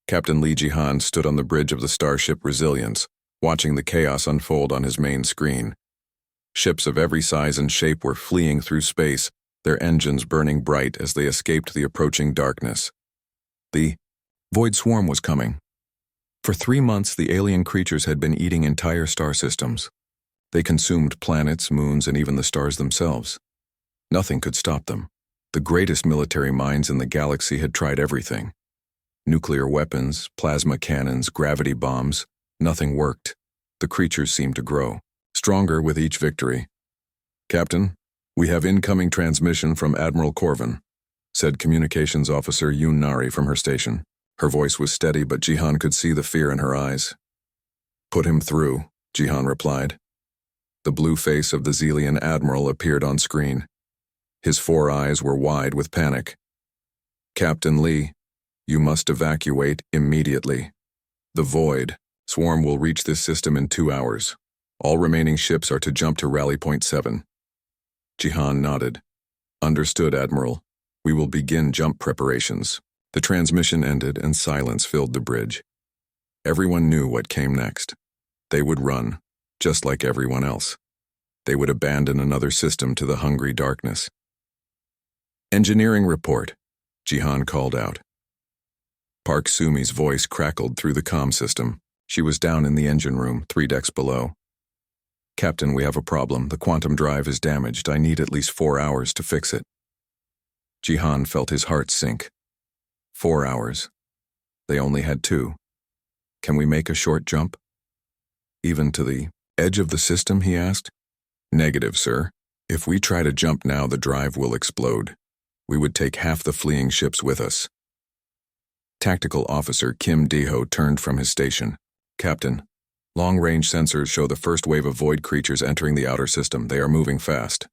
Captain Lee Jihan stood on the bridge of the Starship Resilience, watching the chaos unfold on his main screen. Ships of every size and shape were fleeing through space, their engines burning bright as they escaped the approaching darkness. The void swarm was coming. For 3 months, the alien creatures had been eating entire star systems. They consumed planets, moons, and even the stars themselves. Nothing could stop them. The greatest military minds in the galaxy had tried everything. Nuclear weapons, plasma cannons, gravity bombs, nothing worked. The creatures seemed to grow, stronger with each victory. "Captain, we have incoming transmission from Admiral Corvin," said Communications Officer Yoon Nari from her station. Her voice was steady, but Jihan could see the fear in her eyes. "Put him through," Jihan replied. The blue face of the Zelian Admiral appeared on screen. His 4 eyes were wide with panic. "Captain Lee, you must evacuate immediately. The Void Swarm will reach this system in 2 hours. All remaining ships are to jump to Rally Point 7. Jihan nodded. "Understood, Admiral. We will begin jump preparations." The transmission ended and silence filled the bridge. Everyone knew what came next. They would run, just like everyone else. They would abandon another system to the hungry darkness. "Engineering report," Jihan called out. Park Sumi's voice crackled through the comm system. She was down in the engine room, 3 decks below. "Captain, we have a problem. The quantum drive is damaged. I need at least 4 hours to fix it." Jihan felt his heart sink. 4 hours. They only had 2. "Can we make a short jump?" "Even to the edge of the system?" he asked. "Negative, sir. If we try to jump now, the drive will explode. We would take half the fleeing ships with us." Tactical Officer Kim Deho turned from his station. "Captain, long-range sensors show the first wave of void creatures entering the outer system. They are moving fast."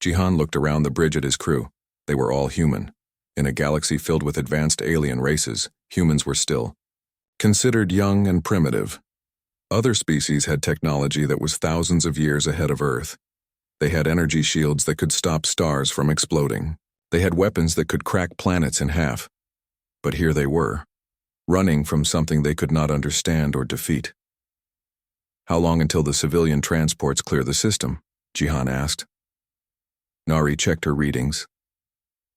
Jihan looked around the bridge at his crew. They were all human. In a galaxy filled with advanced alien races, humans were still considered young and primitive. Other species had technology that was thousands of years ahead of Earth. They had energy shields that could stop stars from exploding. They had weapons that could crack planets in half. But here they were, running from something they could not understand or defeat. "How long until the civilian transports clear the system?" Jihan asked. Nari checked her readings.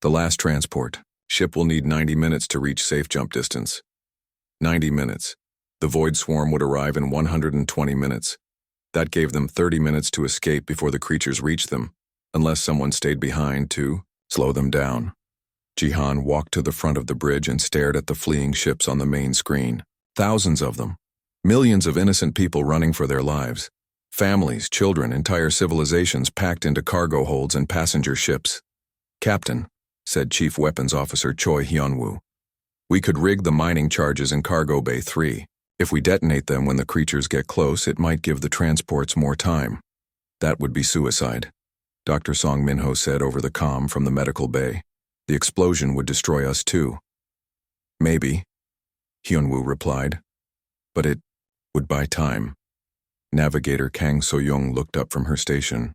"The last transport. Ship will need 90 minutes to reach safe jump distance." 90 minutes. The void swarm would arrive in 120 minutes. That gave them 30 minutes to escape before the creatures reached them, unless someone stayed behind to slow them down. Jihan walked to the front of the bridge and stared at the fleeing ships on the main screen. Thousands of them. Millions of innocent people running for their lives. Families, children, entire civilizations packed into cargo holds and passenger ships. "Captain," said Chief Weapons Officer Choi Hyun-woo, "we could rig the mining charges in Cargo Bay 3. If we detonate them when the creatures get close, it might give the transports more time." "That would be suicide," Dr. Song Minho said over the comm from the medical bay. "The explosion would destroy us too." "Maybe," Hyun-woo replied, "but it would buy time." Navigator Kang So-young looked up from her station.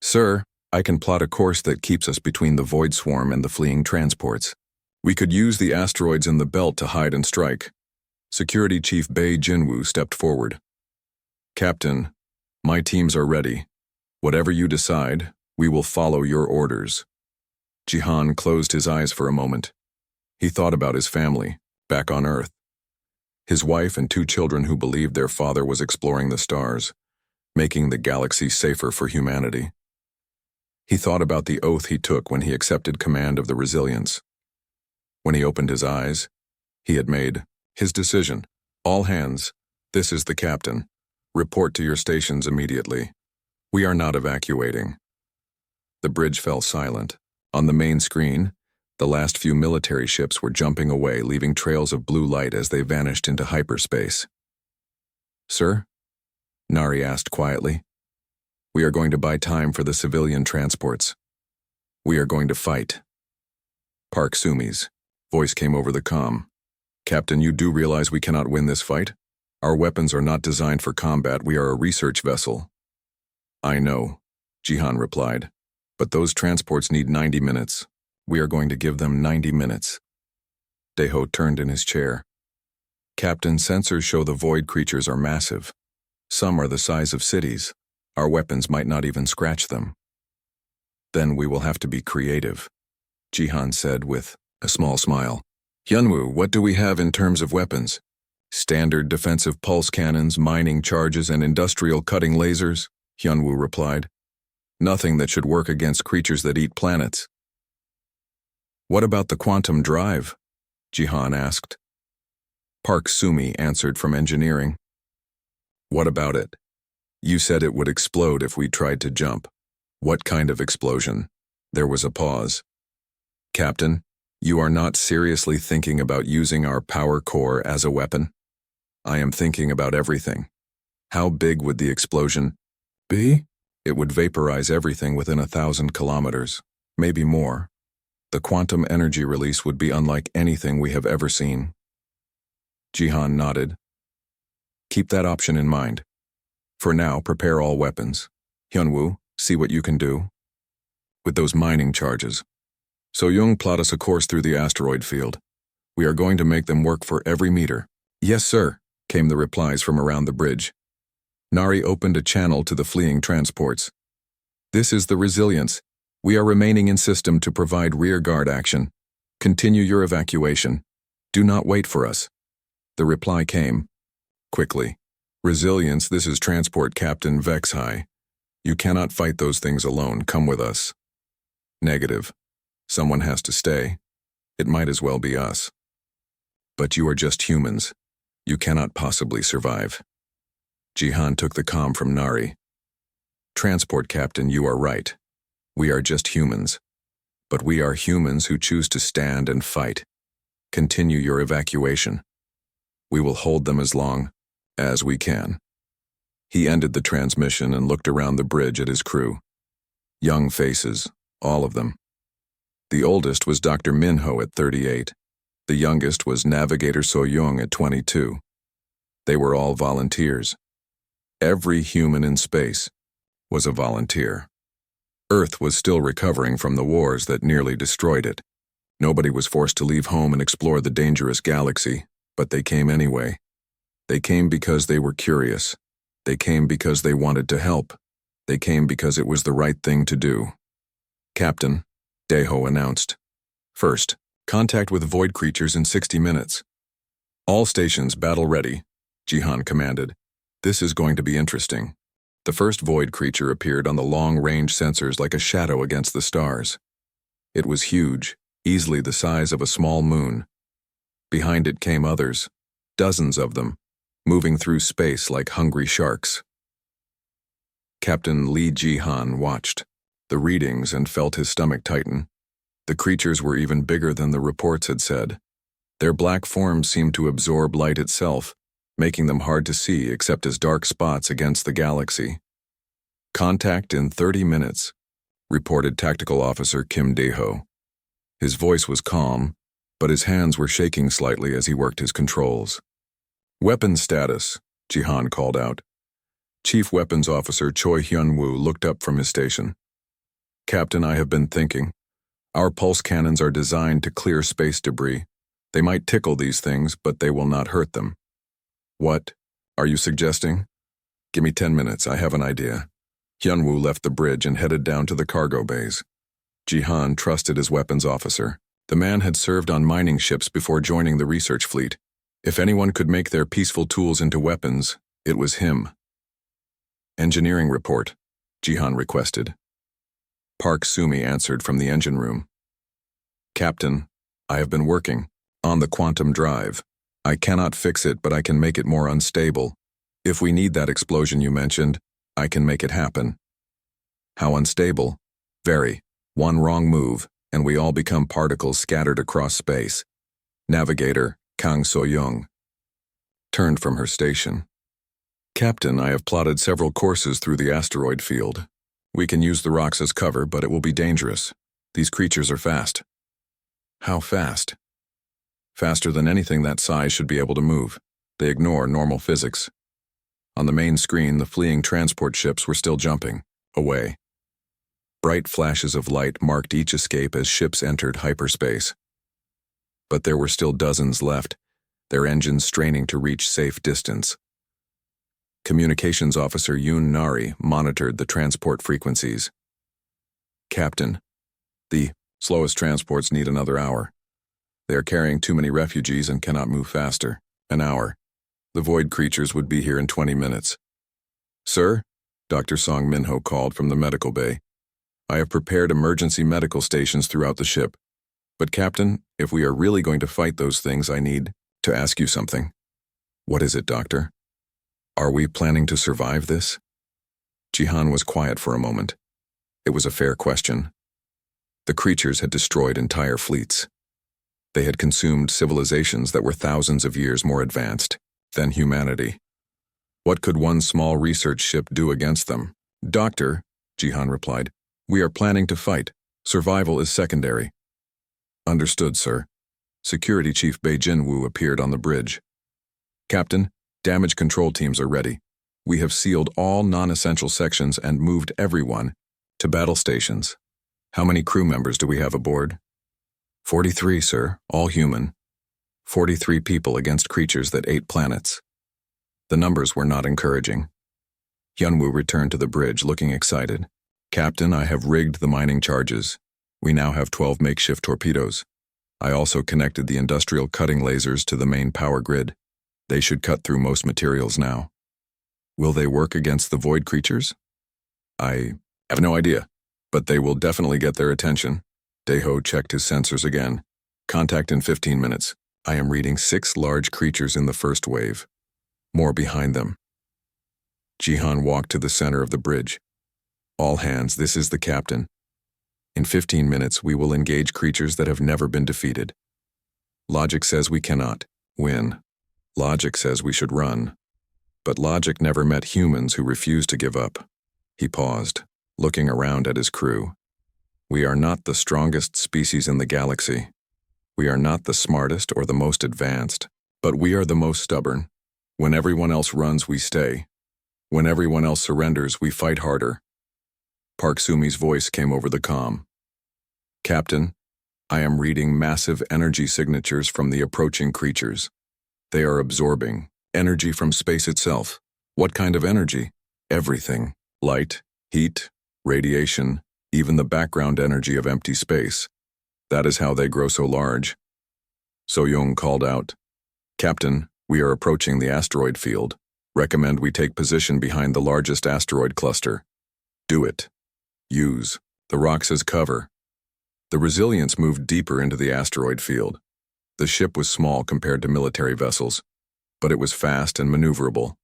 "Sir, I can plot a course that keeps us between the void swarm and the fleeing transports. We could use the asteroids in the belt to hide and strike." Security Chief Bae Jinwoo stepped forward. "Captain, my teams are ready. Whatever you decide, we will follow your orders." Jihan closed his eyes for a moment. He thought about his family, back on Earth. His wife and 2 children who believed their father was exploring the stars, making the galaxy safer for humanity. He thought about the oath he took when he accepted command of the Resilience. When he opened his eyes, he had made his decision. "All hands, this is the captain. Report to your stations immediately. We are not evacuating." The bridge fell silent. On the main screen, the last few military ships were jumping away, leaving trails of blue light as they vanished into hyperspace. "Sir?" Nari asked quietly. "We are going to buy time for the civilian transports. We are going to fight." Park Sumi's voice came over the comm. "Captain, you do realize we cannot win this fight? Our weapons are not designed for combat. We are a research vessel." "I know," Jihan replied, "but those transports need 90 minutes. We are going to give them 90 minutes." Deho turned in his chair. Captain, sensors show the void creatures are massive. Some are the size of cities. Our weapons might not even scratch them. Then we will have to be creative, Jihan said with a small smile. Hyunwoo, what do we have in terms of weapons? Standard defensive pulse cannons, mining charges, and industrial cutting lasers, Hyunwoo replied. Nothing that should work against creatures that eat planets. What about the quantum drive? Jihan asked. Park Sumi answered from engineering. What about it? You said it would explode if we tried to jump. What kind of explosion? There was a pause. Captain, you are not seriously thinking about using our power core as a weapon? I am thinking about everything. How big would the explosion be? It would vaporize everything within 1,000 kilometers, maybe more. The quantum energy release would be unlike anything we have ever seen. Jihan nodded. Keep that option in mind. For now, prepare all weapons. Hyunwoo, see what you can do. With those mining charges. So-young, plot us a course through the asteroid field. We are going to make them work for every meter. Yes, sir, came the replies from around the bridge. Nari opened a channel to the fleeing transports. This is the Resilience. We are remaining in system to provide rearguard action. Continue your evacuation. Do not wait for us. The reply came. Quickly. Resilience, this is Transport Captain Vexhai. You cannot fight those things alone. Come with us. Negative. Someone has to stay. It might as well be us. But you are just humans. You cannot possibly survive. Jihan took the comm from Nari. Transport Captain, you are right. We are just humans. But we are humans who choose to stand and fight. Continue your evacuation. We will hold them as long as we can. He ended the transmission and looked around the bridge at his crew. Young faces, all of them. The oldest was Dr. Minho at 38. The youngest was Navigator So-young at 22. They were all volunteers. Every human in space was a volunteer. Earth was still recovering from the wars that nearly destroyed it. Nobody was forced to leave home and explore the dangerous galaxy, but they came anyway. They came because they were curious. They came because they wanted to help. They came because it was the right thing to do. Captain, Deho announced. First, contact with void creatures in 60 minutes. All stations battle ready, Jihan commanded. This is going to be interesting. The first void creature appeared on the long-range sensors like a shadow against the stars. It was huge, easily the size of a small moon. Behind it came others, dozens of them, moving through space like hungry sharks. Captain Lee Jihan watched the readings and felt his stomach tighten. The creatures were even bigger than the reports had said. Their black forms seemed to absorb light itself, making them hard to see except as dark spots against the galaxy. Contact in 30 minutes, reported Tactical Officer Kim Deho. His voice was calm, but his hands were shaking slightly as he worked his controls. Weapons status, Jihan called out. Chief Weapons Officer Choi Hyun-woo looked up from his station. Captain, I have been thinking. Our pulse cannons are designed to clear space debris. They might tickle these things, but they will not hurt them. What are you suggesting? Give me 10 minutes, I have an idea. Hyun-woo left the bridge and headed down to the cargo bays. Jihan trusted his weapons officer. The man had served on mining ships before joining the research fleet. If anyone could make their peaceful tools into weapons, it was him. Engineering report, Jihan requested. Park Sumi answered from the engine room. Captain, I have been working on the quantum drive. I cannot fix it, but I can make it more unstable. If we need that explosion you mentioned, I can make it happen. How unstable? Very. One wrong move, and we all become particles scattered across space. Navigator, Kang So-young, turned from her station. Captain, I have plotted several courses through the asteroid field. We can use the rocks as cover, but it will be dangerous. These creatures are fast. How fast? Faster than anything that size should be able to move. They ignore normal physics. On the main screen, the fleeing transport ships were still jumping away. Bright flashes of light marked each escape as ships entered hyperspace. But there were still dozens left, their engines straining to reach safe distance. Communications Officer Yoon Nari monitored the transport frequencies. Captain, the slowest transports need another hour. They are carrying too many refugees and cannot move faster. An hour. The void creatures would be here in 20 minutes. Sir, Dr. Song Minho called from the medical bay. I have prepared emergency medical stations throughout the ship. But Captain, if we are really going to fight those things, I need to ask you something. What is it, Doctor? Are we planning to survive this? Jihan was quiet for a moment. It was a fair question. The creatures had destroyed entire fleets. They had consumed civilizations that were thousands of years more advanced than humanity. What could one small research ship do against them? Doctor, Jihan replied, we are planning to fight. Survival is secondary. Understood, sir. Security Chief Bei Jinwoo appeared on the bridge. Captain, damage control teams are ready. We have sealed all non-essential sections and moved everyone to battle stations. How many crew members do we have aboard? 43, sir, all human. 43 people against creatures that ate planets. The numbers were not encouraging. Hyunwoo returned to the bridge, looking excited. Captain, I have rigged the mining charges. We now have 12 makeshift torpedoes. I also connected the industrial cutting lasers to the main power grid. They should cut through most materials now. Will they work against the void creatures? I have no idea, but they will definitely get their attention. Daeho checked his sensors again. Contact in 15 minutes. I am reading 6 large creatures in the first wave. More behind them. Jihan walked to the center of the bridge. All hands, this is the captain. In 15 minutes, we will engage creatures that have never been defeated. Logic says we cannot win. Logic says we should run. But logic never met humans who refuse to give up. He paused, looking around at his crew. We are not the strongest species in the galaxy. We are not the smartest or the most advanced, but we are the most stubborn. When everyone else runs, we stay. When everyone else surrenders, we fight harder. Park Sumi's voice came over the comm. Captain, I am reading massive energy signatures from the approaching creatures. They are absorbing energy from space itself. What kind of energy? Everything. Light, heat, radiation, even the background energy of empty space. That is how they grow so large. So-young called out, Captain, we are approaching the asteroid field. Recommend we take position behind the largest asteroid cluster. Do it. Use the rocks as cover. The Resilience moved deeper into the asteroid field. The ship was small compared to military vessels, but it was fast and maneuverable.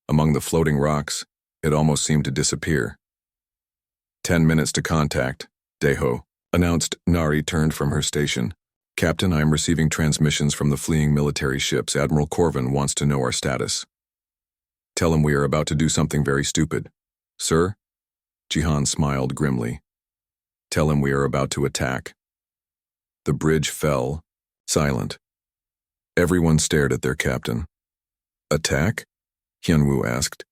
Among the floating rocks, it almost seemed to disappear. 10 minutes to contact, Daeho announced. Nari turned from her station. Captain, I am receiving transmissions from the fleeing military ships. Admiral Corvin wants to know our status. Tell him we are about to do something very stupid. Sir? Jihan smiled grimly. Tell him we are about to attack. The bridge fell, silent. Everyone stared at their captain. Attack? Hyunwoo asked.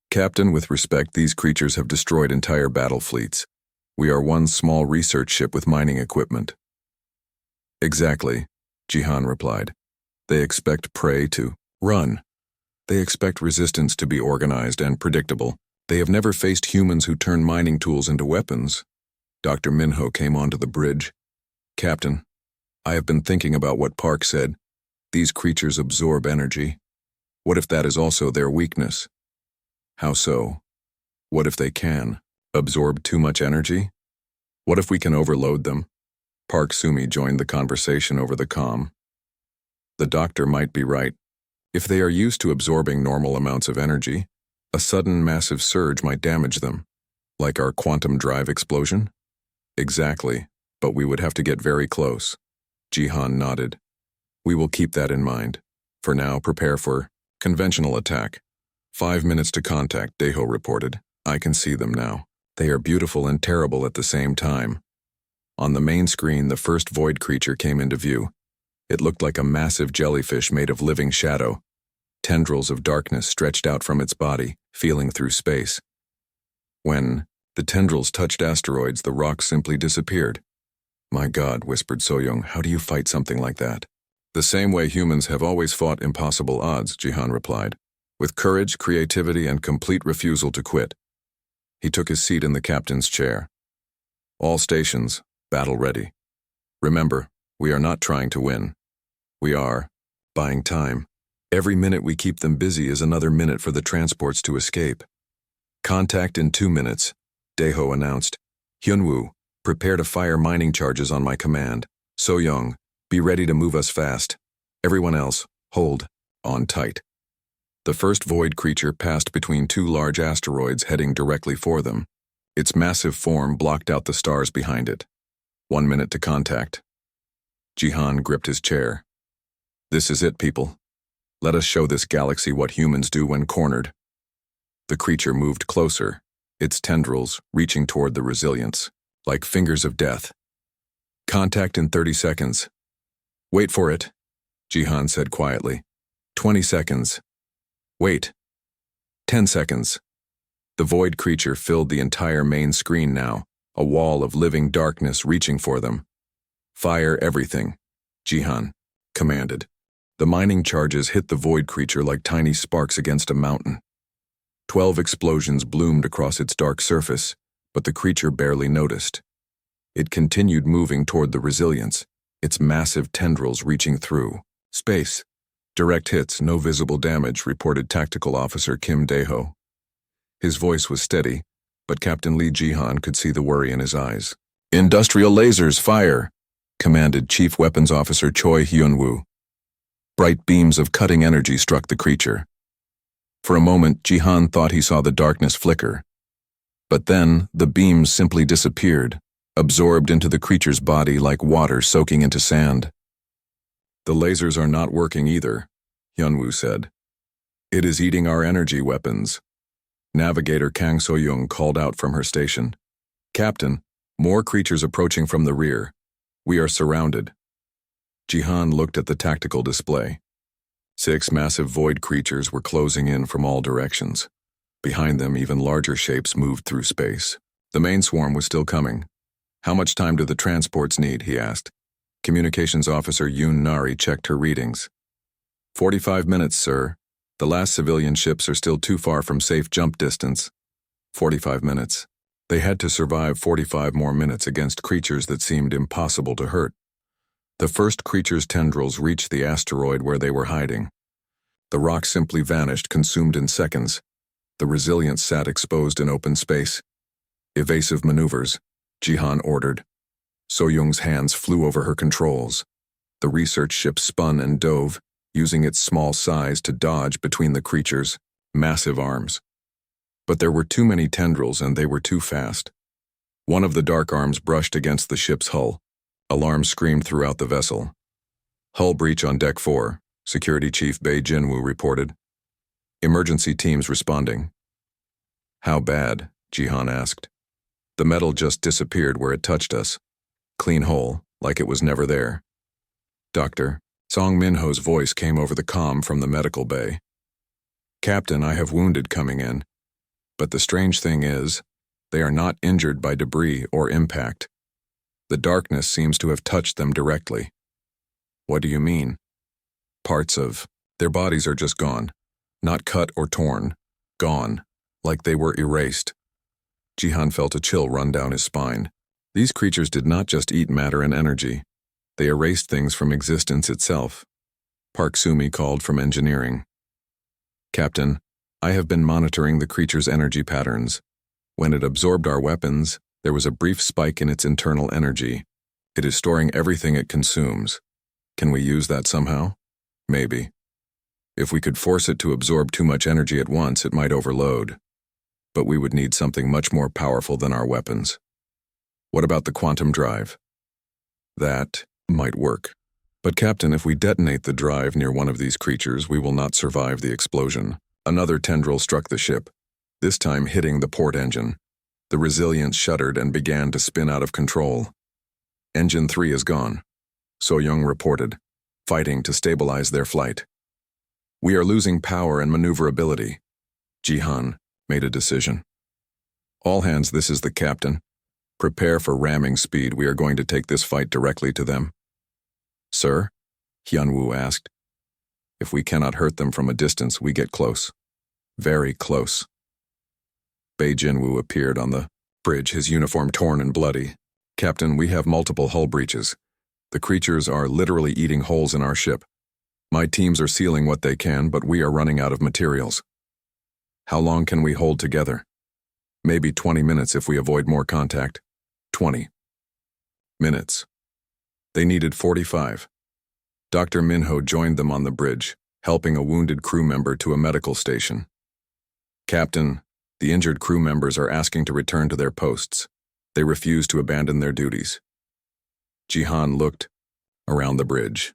Captain, with respect, these creatures have destroyed entire battle fleets. We are one small research ship with mining equipment. Exactly, Jihan replied. They expect prey to run. They expect resistance to be organized and predictable. They have never faced humans who turn mining tools into weapons. Dr. Minho came onto the bridge. Captain, I have been thinking about what Park said. These creatures absorb energy. What if that is also their weakness? How so? What if they can absorb too much energy? What if we can overload them? Park Sumi joined the conversation over the comm. The doctor might be right. If they are used to absorbing normal amounts of energy, a sudden massive surge might damage them, like our quantum drive explosion. Exactly, but we would have to get very close. Jihan nodded. We will keep that in mind. For now, prepare for conventional attack. 5 minutes to contact, Daeho reported. I can see them now. They are beautiful and terrible at the same time. On the main screen, the first void creature came into view. It looked like a massive jellyfish made of living shadow. Tendrils of darkness stretched out from its body, feeling through space. When the tendrils touched asteroids, the rocks simply disappeared. My God, whispered So-young, how do you fight something like that? The same way humans have always fought impossible odds, Jihan replied, with courage, creativity, and complete refusal to quit. He took his seat in the captain's chair. All stations, battle ready. Remember, we are not trying to win. We are buying time. Every minute we keep them busy is another minute for the transports to escape. Contact in 2 minutes, Daeho announced. Hyunwoo, prepare to fire mining charges on my command. So-young, be ready to move us fast. Everyone else, hold on tight. The first void creature passed between 2 large asteroids heading directly for them. Its massive form blocked out the stars behind it. 1 minute to contact. Jihan gripped his chair. This is it, people. Let us show this galaxy what humans do when cornered. The creature moved closer, its tendrils reaching toward the Resilience, like fingers of death. Contact in 30 seconds. Wait for it, Jihan said quietly. 20 seconds. Wait. 10 seconds. The void creature filled the entire main screen now, a wall of living darkness reaching for them. Fire everything, Jihan commanded. The mining charges hit the void creature like tiny sparks against a mountain. 12 explosions bloomed across its dark surface, but the creature barely noticed. It continued moving toward the Resilience, its massive tendrils reaching through space. Direct hits, no visible damage, reported Tactical Officer Kim Daeho. His voice was steady, but Captain Lee Jihan could see the worry in his eyes. Industrial lasers, fire! Commanded Chief Weapons Officer Choi Hyunwoo. Bright beams of cutting energy struck the creature. For a moment, Jihan thought he saw the darkness flicker. But then, the beams simply disappeared, absorbed into the creature's body like water soaking into sand. The lasers are not working either, Hyunwoo said. It is eating our energy weapons. Navigator Kang So-young called out from her station. Captain, more creatures approaching from the rear. We are surrounded. Jihan looked at the tactical display. 6 massive void creatures were closing in from all directions. Behind them, even larger shapes moved through space. The main swarm was still coming. How much time do the transports need, he asked. Communications Officer Yoon Nari checked her readings. 45 minutes, sir. The last civilian ships are still too far from safe jump distance. 45 minutes. They had to survive 45 more minutes against creatures that seemed impossible to hurt. The first creature's tendrils reached the asteroid where they were hiding. The rock simply vanished, consumed in seconds. The Resilience sat exposed in open space. Evasive maneuvers, Jihan ordered. So-young's hands flew over her controls. The research ship spun and dove, using its small size to dodge between the creature's massive arms. But there were too many tendrils and they were too fast. One of the dark arms brushed against the ship's hull. Alarms screamed throughout the vessel. Hull breach on Deck 4, Security Chief Bae Jinwoo reported. Emergency teams responding. How bad? Jihan asked. The metal just disappeared where it touched us. Clean hole, like it was never there. Doctor, Song Minho's voice came over the comm from the medical bay. Captain, I have wounded coming in. But the strange thing is, they are not injured by debris or impact. The darkness seems to have touched them directly. What do you mean? Parts of their bodies are just gone. Not cut or torn. Gone. Like they were erased. Jihan felt a chill run down his spine. These creatures did not just eat matter and energy. They erased things from existence itself. Park Sumi called from engineering. Captain, I have been monitoring the creature's energy patterns. When it absorbed our weapons, there was a brief spike in its internal energy. It is storing everything it consumes. Can we use that somehow? Maybe. If we could force it to absorb too much energy at once, it might overload. But we would need something much more powerful than our weapons. What about the quantum drive? That might work. But Captain, if we detonate the drive near one of these creatures, we will not survive the explosion. Another tendril struck the ship, this time hitting the port engine. The Resilience shuddered and began to spin out of control. Engine 3 is gone, So-young reported, fighting to stabilize their flight. We are losing power and maneuverability. Jihan made a decision. All hands, this is the captain. Prepare for ramming speed. We are going to take this fight directly to them. Sir? Hyunwoo asked. If we cannot hurt them from a distance, we get close. Very close. Bei Jinwoo appeared on the bridge, his uniform torn and bloody. Captain, we have multiple hull breaches. The creatures are literally eating holes in our ship. My teams are sealing what they can, but we are running out of materials. How long can we hold together? Maybe 20 minutes if we avoid more contact. 20 minutes. They needed 45. Dr. Minho joined them on the bridge, helping a wounded crew member to a medical station. Captain, the injured crew members are asking to return to their posts. They refuse to abandon their duties. Jihan looked around the bridge.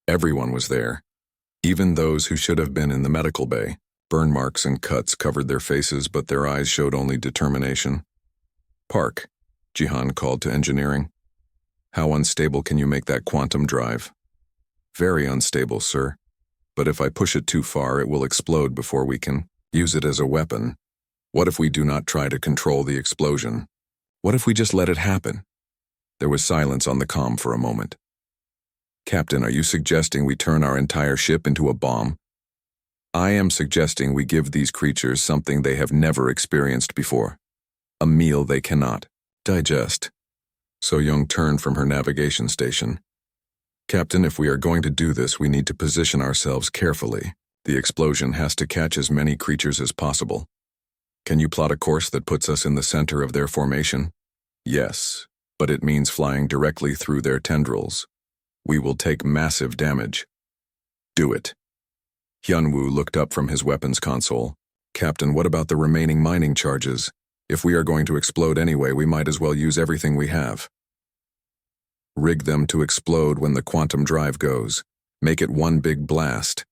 Everyone was there, even those who should have been in the medical bay. Burn marks and cuts covered their faces, but their eyes showed only determination. Park, Jihan called to engineering. How unstable can you make that quantum drive? Very unstable, sir. But if I push it too far, it will explode before we can use it as a weapon. What if we do not try to control the explosion? What if we just let it happen? There was silence on the comm for a moment. Captain, are you suggesting we turn our entire ship into a bomb? I am suggesting we give these creatures something they have never experienced before. A meal they cannot digest. So-young turned from her navigation station. Captain, if we are going to do this, we need to position ourselves carefully. The explosion has to catch as many creatures as possible. Can you plot a course that puts us in the center of their formation? Yes, but it means flying directly through their tendrils. We will take massive damage. Do it. Hyunwoo looked up from his weapons console. Captain, what about the remaining mining charges? If we are going to explode anyway, we might as well use everything we have. Rig them to explode when the quantum drive goes. Make it one big blast.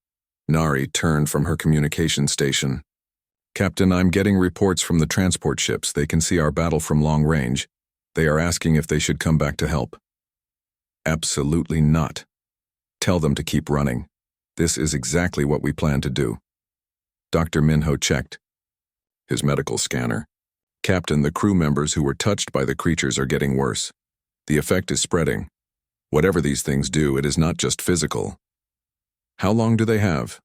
Nari turned from her communication station. Captain, I'm getting reports from the transport ships. They can see our battle from long range. They are asking if they should come back to help. Absolutely not. Tell them to keep running. This is exactly what we plan to do. Dr. Minho checked his medical scanner. Captain, the crew members who were touched by the creatures are getting worse. The effect is spreading. Whatever these things do, it is not just physical. How long do they have?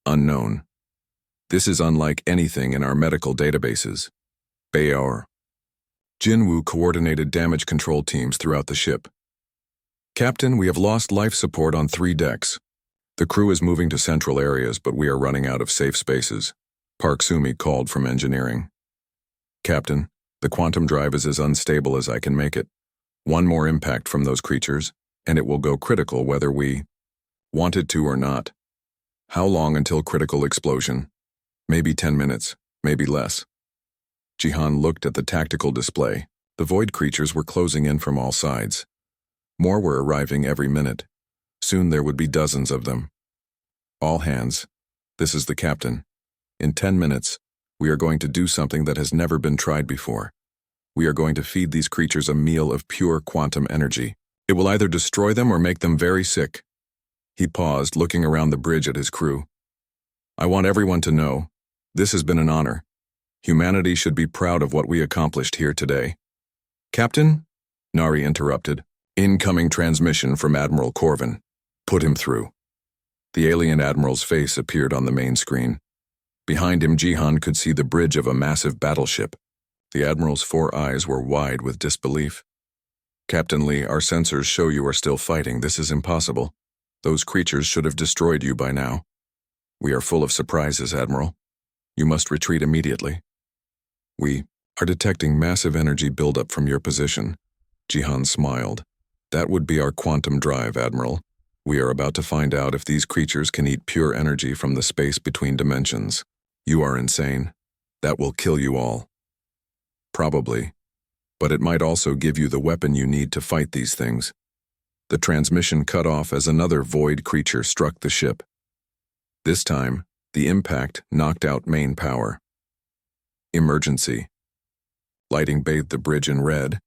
Unknown. This is unlike anything in our medical databases. Bayor. Jinwoo coordinated damage control teams throughout the ship. Captain, we have lost life support on 3 decks. The crew is moving to central areas, but we are running out of safe spaces. Park Sumi called from engineering. Captain, the quantum drive is as unstable as I can make it. One more impact from those creatures, and it will go critical whether we want it to or not. How long until critical explosion? Maybe 10 minutes, maybe less. Jihan looked at the tactical display. The void creatures were closing in from all sides. More were arriving every minute. Soon there would be dozens of them. All hands. This is the captain. In 10 minutes, we are going to do something that has never been tried before. We are going to feed these creatures a meal of pure quantum energy. It will either destroy them or make them very sick. He paused, looking around the bridge at his crew. I want everyone to know, this has been an honor. Humanity should be proud of what we accomplished here today. Captain? Nari interrupted. Incoming transmission from Admiral Corvin. Put him through. The alien admiral's face appeared on the main screen. Behind him, Jihan could see the bridge of a massive battleship. The admiral's 4 eyes were wide with disbelief. Captain Lee, our sensors show you are still fighting. This is impossible. Those creatures should have destroyed you by now. We are full of surprises, Admiral. You must retreat immediately. We are detecting massive energy buildup from your position. Jihan smiled. That would be our quantum drive, Admiral. We are about to find out if these creatures can eat pure energy from the space between dimensions. You are insane. That will kill you all. Probably. But it might also give you the weapon you need to fight these things. The transmission cut off as another void creature struck the ship. This time, the impact knocked out main power. Emergency. Lighting bathed the bridge in red.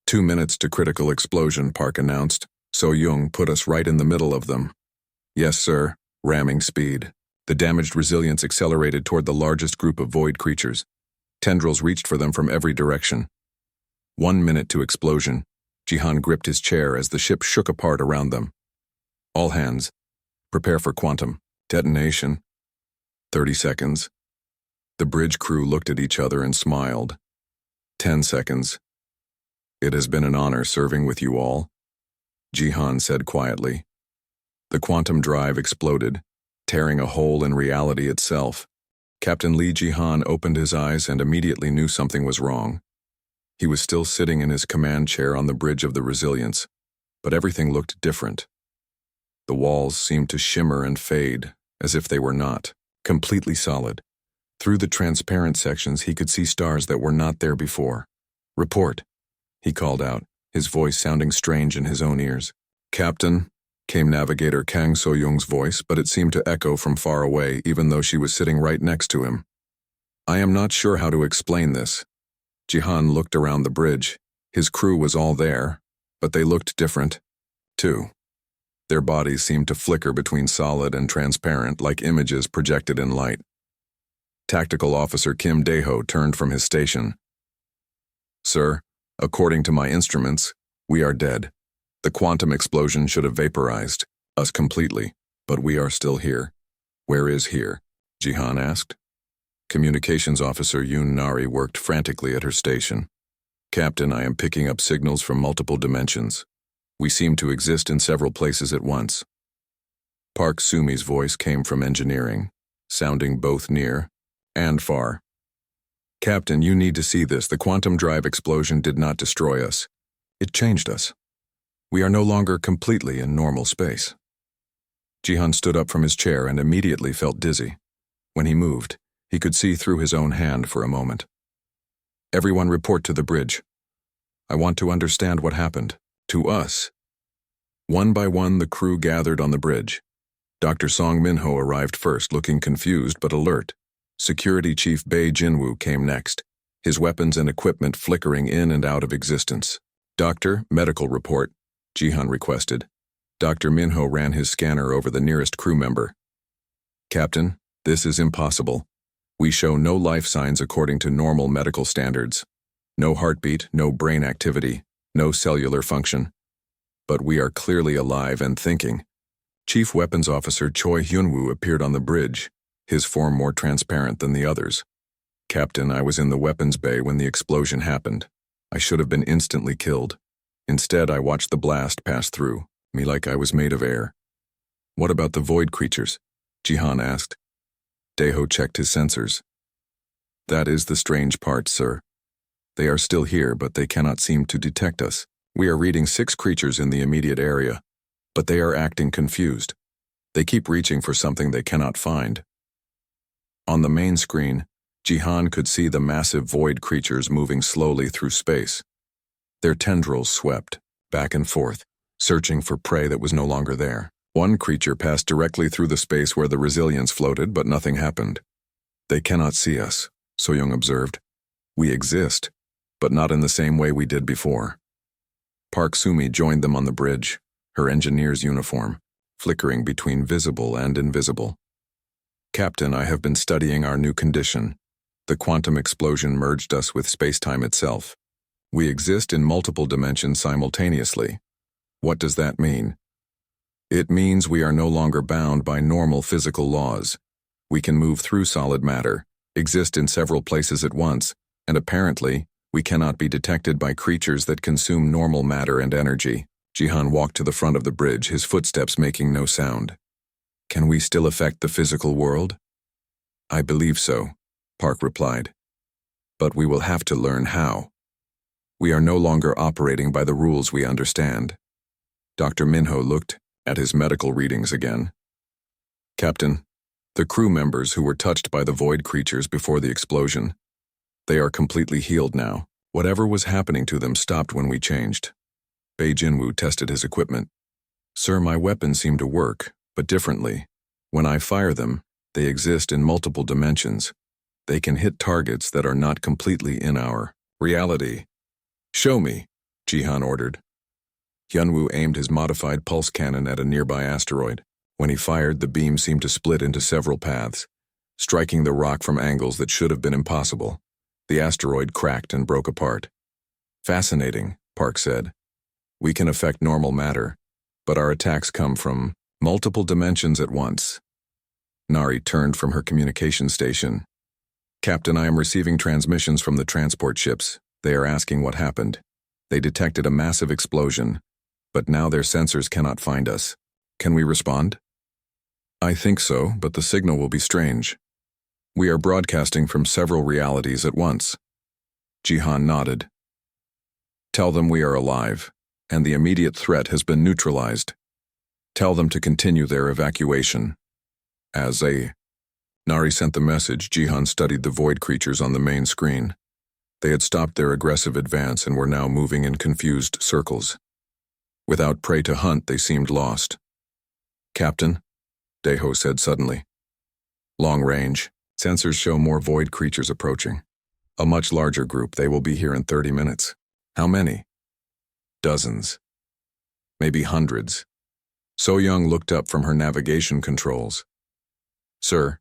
2 minutes to critical explosion, Park announced. So-young put us right in the middle of them. Yes, sir. Ramming speed. The damaged resilience accelerated toward the largest group of void creatures. Tendrils reached for them from every direction. 1 minute to explosion. Jihan gripped his chair as the ship shook apart around them. All hands. Prepare for quantum. Detonation. 30 seconds. The bridge crew looked at each other and smiled. 10 seconds. It has been an honor serving with you all, Jihan said quietly. The quantum drive exploded, tearing a hole in reality itself. Captain Lee Jihan opened his eyes and immediately knew something was wrong. He was still sitting in his command chair on the bridge of the Resilience, but everything looked different. The walls seemed to shimmer and fade, as if they were not, completely solid. Through the transparent sections he could see stars that were not there before. "Report," he called out, his voice sounding strange in his own ears. "Captain," came Navigator Kang So-young's voice, but it seemed to echo from far away even though she was sitting right next to him. "I am not sure how to explain this." Jihan looked around the bridge. His crew was all there, but they looked different, too. Their bodies seemed to flicker between solid and transparent like images projected in light. Tactical Officer Kim Dae-ho turned from his station. "Sir, according to my instruments, we are dead. The quantum explosion should have vaporized us completely, but we are still here." "Where is here?" Jihan asked. Communications Officer Yoon Nari worked frantically at her station. "Captain, I am picking up signals from multiple dimensions. We seem to exist in several places at once." Park Sumi's voice came from engineering, sounding both near and far. "Captain, you need to see this. The quantum drive explosion did not destroy us. It changed us. We are no longer completely in normal space." Jihan stood up from his chair and immediately felt dizzy. When he moved, he could see through his own hand for a moment. "Everyone report to the bridge. I want to understand what happened. To us." One by one, the crew gathered on the bridge. Dr. Song Min-ho arrived first, looking confused but alert. Security Chief Bae Jinwoo came next, his weapons and equipment flickering in and out of existence. "Doctor, medical report," Jihan requested. Dr. Min-ho ran his scanner over the nearest crew member. "Captain, this is impossible. We show no life signs according to normal medical standards. No heartbeat, no brain activity, no cellular function. But we are clearly alive and thinking." Chief Weapons Officer Choi Hyunwoo appeared on the bridge, his form more transparent than the others. "Captain, I was in the weapons bay when the explosion happened. I should have been instantly killed. Instead, I watched the blast pass through me like I was made of air." "What about the void creatures?" Jihan asked. Dae-ho checked his sensors. "That is the strange part, sir. They are still here, but they cannot seem to detect us. We are reading 6 creatures in the immediate area, but they are acting confused. They keep reaching for something they cannot find." On the main screen, Jihan could see the massive void creatures moving slowly through space. Their tendrils swept back and forth, searching for prey that was no longer there. One creature passed directly through the space where the Resilience floated, but nothing happened. "They cannot see us," So-young observed. "We exist, but not in the same way we did before." Park Sumi joined them on the bridge, her engineer's uniform, flickering between visible and invisible. "Captain, I have been studying our new condition. The quantum explosion merged us with space-time itself. We exist in multiple dimensions simultaneously. What does that mean?" "It means we are no longer bound by normal physical laws. We can move through solid matter, exist in several places at once, and apparently, we cannot be detected by creatures that consume normal matter and energy." Jihan walked to the front of the bridge, his footsteps making no sound. "Can we still affect the physical world?" "I believe so," Park replied. "But we will have to learn how. We are no longer operating by the rules we understand." Dr. Minho looked at his medical readings again. "Captain, the crew members who were touched by the void creatures before the explosion, they are completely healed now. Whatever was happening to them stopped when we changed." Bae Jinwoo tested his equipment. "Sir, my weapons seem to work, but differently. When I fire them, they exist in multiple dimensions. They can hit targets that are not completely in our reality." "Show me," Jihan ordered. Hyunwoo aimed his modified pulse cannon at a nearby asteroid. When he fired, the beam seemed to split into several paths, striking the rock from angles that should have been impossible. The asteroid cracked and broke apart. Fascinating, Park said. We can affect normal matter, but our attacks come from multiple dimensions at once. Nari turned from her communication station. Captain, I am receiving transmissions from the transport ships. They are asking what happened. They detected a massive explosion, but now their sensors cannot find us. Can we respond? I think so, but the signal will be strange. We are broadcasting from several realities at once. Jihan nodded. Tell them we are alive, and the immediate threat has been neutralized. Tell them to continue their evacuation. Nari sent the message. Jihan studied the void creatures on the main screen. They had stopped their aggressive advance and were now moving in confused circles. Without prey to hunt, they seemed lost. Captain, Deho said suddenly. Long range. Sensors show more void creatures approaching. A much larger group. They will be here in 30 minutes. How many? Dozens. Maybe hundreds. So Young looked up from her navigation controls. Sir,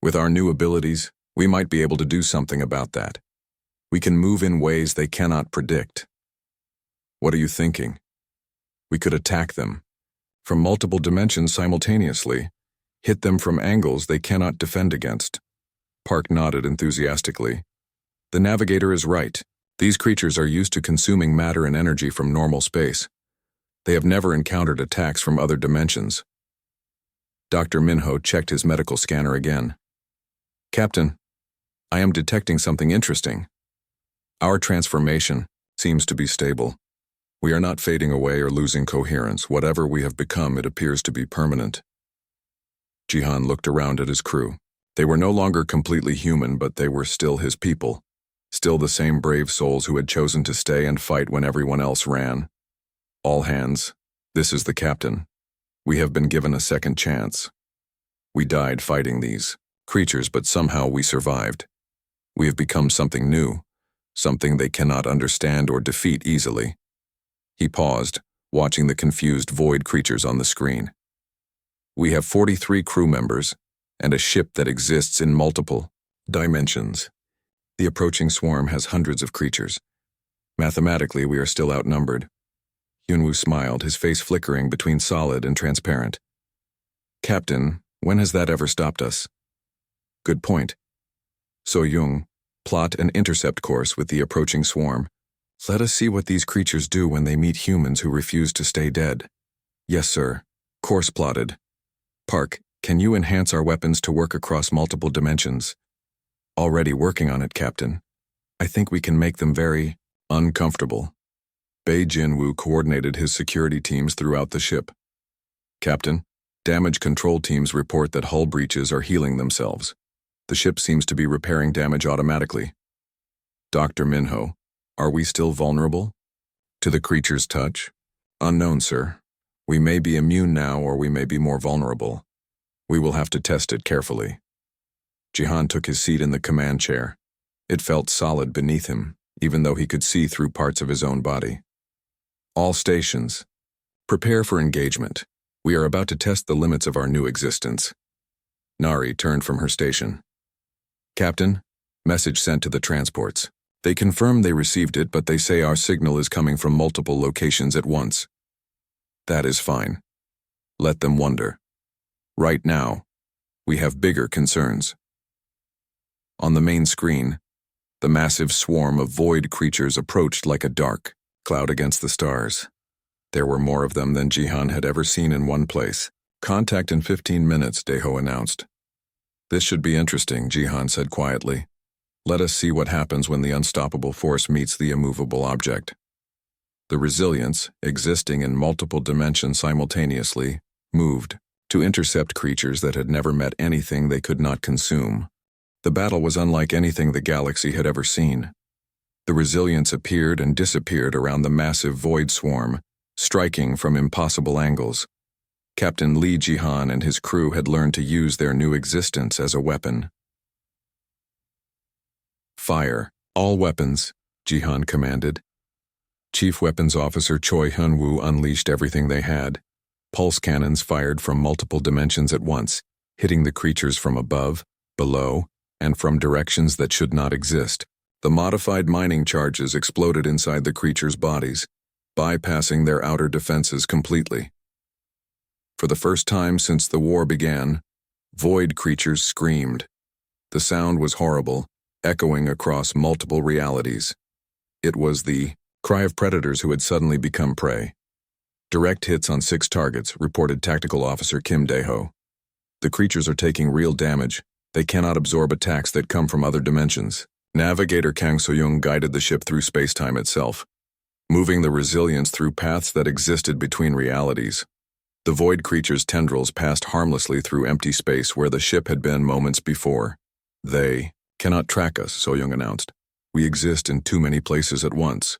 with our new abilities, we might be able to do something about that. We can move in ways they cannot predict. What are you thinking? We could attack them from multiple dimensions simultaneously, hit them from angles they cannot defend against. Park nodded enthusiastically. The navigator is right. These creatures are used to consuming matter and energy from normal space. They have never encountered attacks from other dimensions. Dr. Minho checked his medical scanner again. Captain, I am detecting something interesting. Our transformation seems to be stable. We are not fading away or losing coherence. Whatever we have become, it appears to be permanent. Jihan looked around at his crew. They were no longer completely human, but they were still his people. Still the same brave souls who had chosen to stay and fight when everyone else ran. All hands, this is the captain. We have been given a second chance. We died fighting these creatures, but somehow we survived. We have become something new, something they cannot understand or defeat easily. He paused, watching the confused void creatures on the screen. We have 43 crew members and a ship that exists in multiple dimensions. The approaching swarm has hundreds of creatures. Mathematically, we are still outnumbered. Yunwoo smiled, his face flickering between solid and transparent. Captain, when has that ever stopped us? Good point. So Jung, plot an intercept course with the approaching swarm. Let us see what these creatures do when they meet humans who refuse to stay dead. Yes, sir. Course plotted. Park, can you enhance our weapons to work across multiple dimensions? Already working on it, Captain. I think we can make them very uncomfortable. Bei Jinwoo coordinated his security teams throughout the ship. Captain, damage control teams report that hull breaches are healing themselves. The ship seems to be repairing damage automatically. Dr. Minho, are we still vulnerable to the creature's touch? Unknown, sir. We may be immune now, or we may be more vulnerable. We will have to test it carefully. Jihan took his seat in the command chair. It felt solid beneath him, even though he could see through parts of his own body. All stations, prepare for engagement. We are about to test the limits of our new existence. Nari turned from her station. Captain, message sent to the transports. They confirm they received it, but they say our signal is coming from multiple locations at once. That is fine. Let them wonder. Right now, we have bigger concerns. On the main screen, the massive swarm of void creatures approached like a dark cloud against the stars. There were more of them than Jihan had ever seen in one place. Contact in 15 minutes, Deho announced. This should be interesting, Jihan said quietly. Let us see what happens when the unstoppable force meets the immovable object. The resilience, existing in multiple dimensions simultaneously, moved to intercept creatures that had never met anything they could not consume. The battle was unlike anything the galaxy had ever seen. The resilience appeared and disappeared around the massive void swarm, striking from impossible angles. Captain Li Jihan and his crew had learned to use their new existence as a weapon. Fire, all weapons, Jihan commanded. Chief Weapons Officer Choi Hyun-woo unleashed everything they had. Pulse cannons fired from multiple dimensions at once, hitting the creatures from above, below, and from directions that should not exist. The modified mining charges exploded inside the creatures' bodies, bypassing their outer defenses completely. For the first time since the war began, void creatures screamed. The sound was horrible, echoing across multiple realities. It was the cry of predators who had suddenly become prey. Direct hits on 6 targets, reported Tactical Officer Kim Dae-ho. The creatures are taking real damage. They cannot absorb attacks that come from other dimensions. Navigator Kang So-young guided the ship through space-time itself, moving the Resilience through paths that existed between realities. The void creature's tendrils passed harmlessly through empty space where the ship had been moments before. They cannot track us, So-young announced. We exist in too many places at once.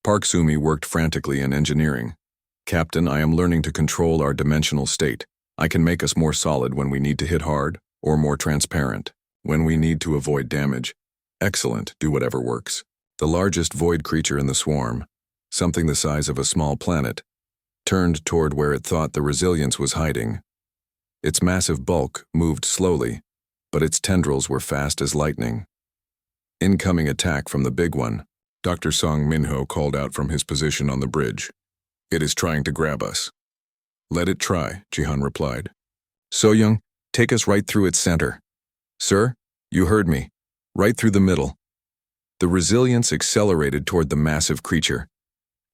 Park Sumi worked frantically in engineering. Captain, I am learning to control our dimensional state. I can make us more solid when we need to hit hard, or more transparent when we need to avoid damage. Excellent, do whatever works. The largest void creature in the swarm, something the size of a small planet, turned toward where it thought the Resilience was hiding. Its massive bulk moved slowly, but its tendrils were fast as lightning. Incoming attack from the big one, Dr. Song Minho called out from his position on the bridge. It is trying to grab us. Let it try, Jihan replied. So-young, take us right through its center. Sir, you heard me. Right through the middle. The Resilience accelerated toward the massive creature.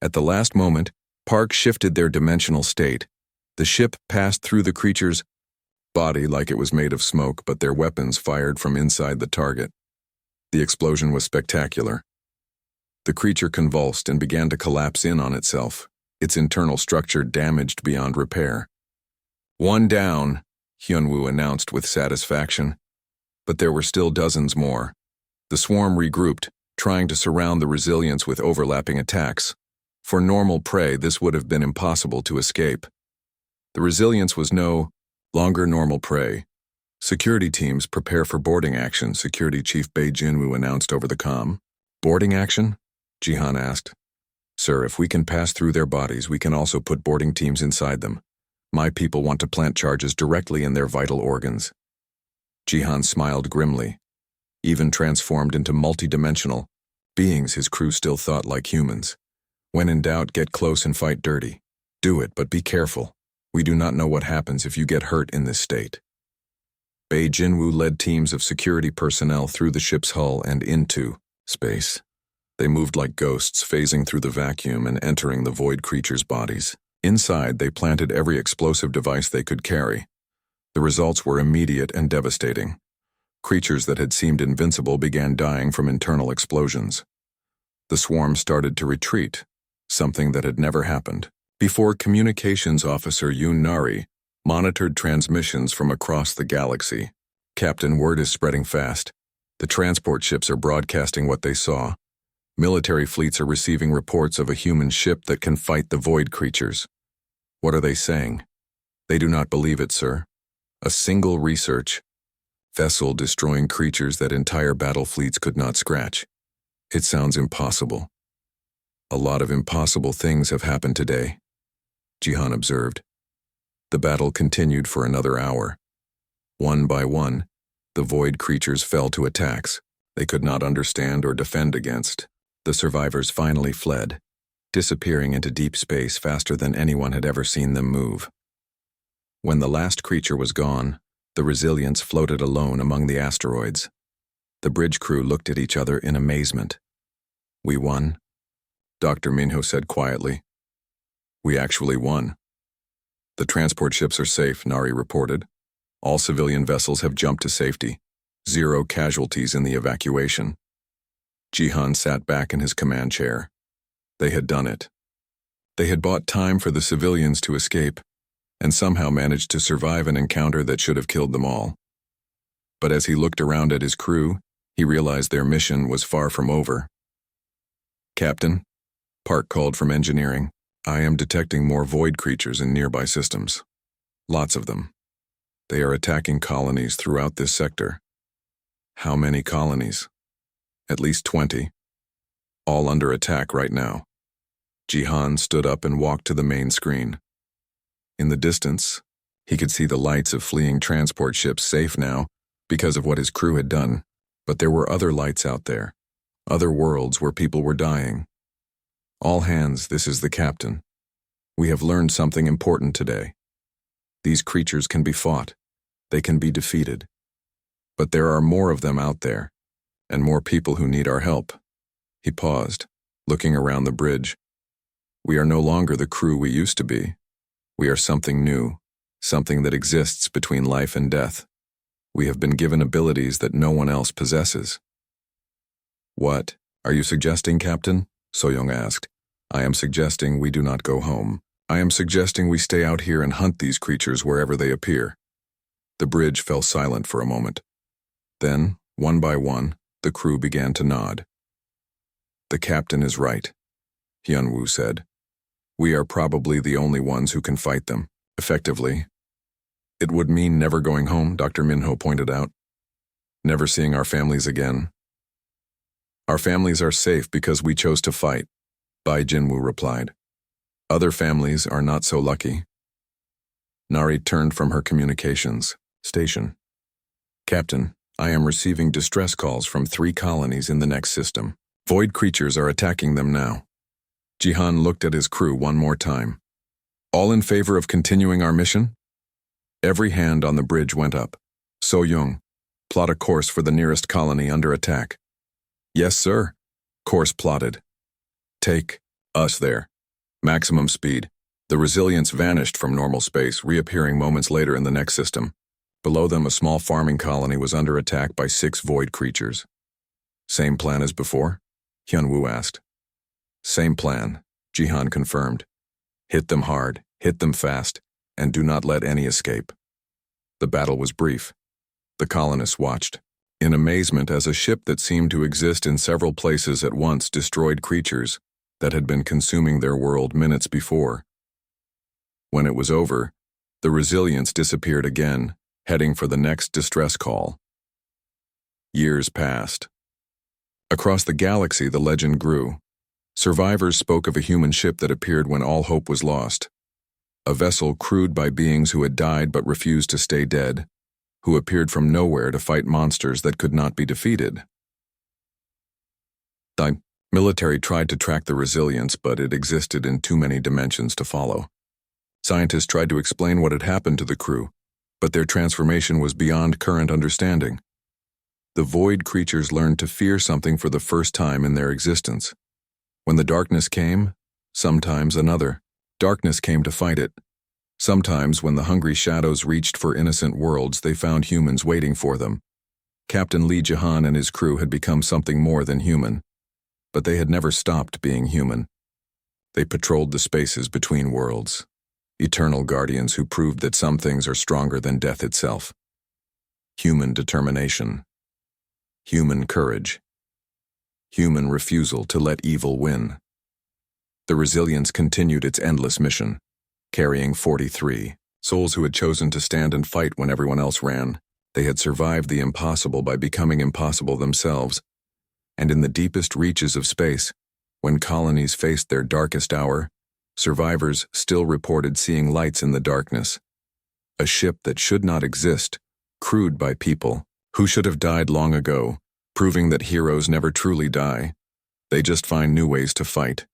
At the last moment, Park shifted their dimensional state. The ship passed through the creature's body like it was made of smoke, but their weapons fired from inside the target. The explosion was spectacular. The creature convulsed and began to collapse in on itself, its internal structure damaged beyond repair. One down, Hyunwoo announced with satisfaction. But there were still dozens more. The swarm regrouped, trying to surround the Resilience with overlapping attacks. For normal prey, this would have been impossible to escape. The Resilience was no longer normal prey. Security teams prepare for boarding action, Security Chief Bae Jinwoo announced over the comm. Boarding action? Jihan asked. Sir, if we can pass through their bodies, we can also put boarding teams inside them. My people want to plant charges directly in their vital organs. Jihan smiled grimly. Even transformed into multi-dimensional beings, his crew still thought like humans. When in doubt, get close and fight dirty. Do it, but be careful. We do not know what happens if you get hurt in this state. Bae Jinwoo led teams of security personnel through the ship's hull and into space. They moved like ghosts, phasing through the vacuum and entering the void creatures' bodies. Inside, they planted every explosive device they could carry. The results were immediate and devastating. Creatures that had seemed invincible began dying from internal explosions. The swarm started to retreat, something that had never happened. Before Communications Officer Yoon Nari monitored transmissions from across the galaxy. Captain, word is spreading fast. The transport ships are broadcasting what they saw. Military fleets are receiving reports of a human ship that can fight the void creatures. What are they saying? They do not believe it, sir. A single research vessel destroying creatures that entire battle fleets could not scratch. It sounds impossible. A lot of impossible things have happened today, Jihan observed. The battle continued for another hour. One by one, the void creatures fell to attacks they could not understand or defend against. The survivors finally fled, disappearing into deep space faster than anyone had ever seen them move. When the last creature was gone, the Resilience floated alone among the asteroids. The bridge crew looked at each other in amazement. We won, Dr. Minho said quietly. We actually won. The transport ships are safe, Nari reported. All civilian vessels have jumped to safety. 0 casualties in the evacuation. Jihan sat back in his command chair. They had done it. They had bought time for the civilians to escape, and somehow managed to survive an encounter that should have killed them all. But as he looked around at his crew, he realized their mission was far from over. Captain, Park called from engineering. I am detecting more void creatures in nearby systems. Lots of them. They are attacking colonies throughout this sector. How many colonies? At least 20. All under attack right now. Jihan stood up and walked to the main screen. In the distance, he could see the lights of fleeing transport ships safe now because of what his crew had done, but there were other lights out there. Other worlds where people were dying. All hands, this is the captain. We have learned something important today. These creatures can be fought. They can be defeated. But there are more of them out there, and more people who need our help. He paused, looking around the bridge. We are no longer the crew we used to be. We are something new, something that exists between life and death. We have been given abilities that no one else possesses. What are you suggesting, Captain? So-young asked. I am suggesting we do not go home. I am suggesting we stay out here and hunt these creatures wherever they appear. The bridge fell silent for a moment. Then, one by one, the crew began to nod. The captain is right, Hyun-woo said. We are probably the only ones who can fight them, effectively. It would mean never going home, Dr. Minho pointed out. Never seeing our families again. Our families are safe because we chose to fight, Bai Jinwoo replied. Other families are not so lucky. Nari turned from her communications station. Captain, I am receiving distress calls from 3 colonies in the next system. Void creatures are attacking them now. Jihan looked at his crew one more time. All in favor of continuing our mission? Every hand on the bridge went up. So-young, plot a course for the nearest colony under attack. Yes, sir. Course plotted. Take us there. Maximum speed. The resilience vanished from normal space, reappearing moments later in the next system. Below them, a small farming colony was under attack by 6 void creatures. Same plan as before? Hyun-woo asked. Same plan, Jihan confirmed. Hit them hard, hit them fast, and do not let any escape. The battle was brief. The colonists watched, in amazement as a ship that seemed to exist in several places at once destroyed creatures that had been consuming their world minutes before. When it was over, the resilience disappeared again, heading for the next distress call. Years passed. Across the galaxy, the legend grew. Survivors spoke of a human ship that appeared when all hope was lost. A vessel crewed by beings who had died but refused to stay dead, who appeared from nowhere to fight monsters that could not be defeated. The military tried to track the resilience, but it existed in too many dimensions to follow. Scientists tried to explain what had happened to the crew, but their transformation was beyond current understanding. The void creatures learned to fear something for the first time in their existence. When the darkness came, sometimes another darkness came to fight it. Sometimes when the hungry shadows reached for innocent worlds, they found humans waiting for them. Captain Lee Jahan and his crew had become something more than human, but they had never stopped being human. They patrolled the spaces between worlds, eternal guardians who proved that some things are stronger than death itself. Human determination, human courage, human refusal to let evil win. The resilience continued its endless mission, carrying 43 souls who had chosen to stand and fight when everyone else ran. They had survived the impossible by becoming impossible themselves. And in the deepest reaches of space, when colonies faced their darkest hour, survivors still reported seeing lights in the darkness. A ship that should not exist, crewed by people who should have died long ago, proving that heroes never truly die. They just find new ways to fight.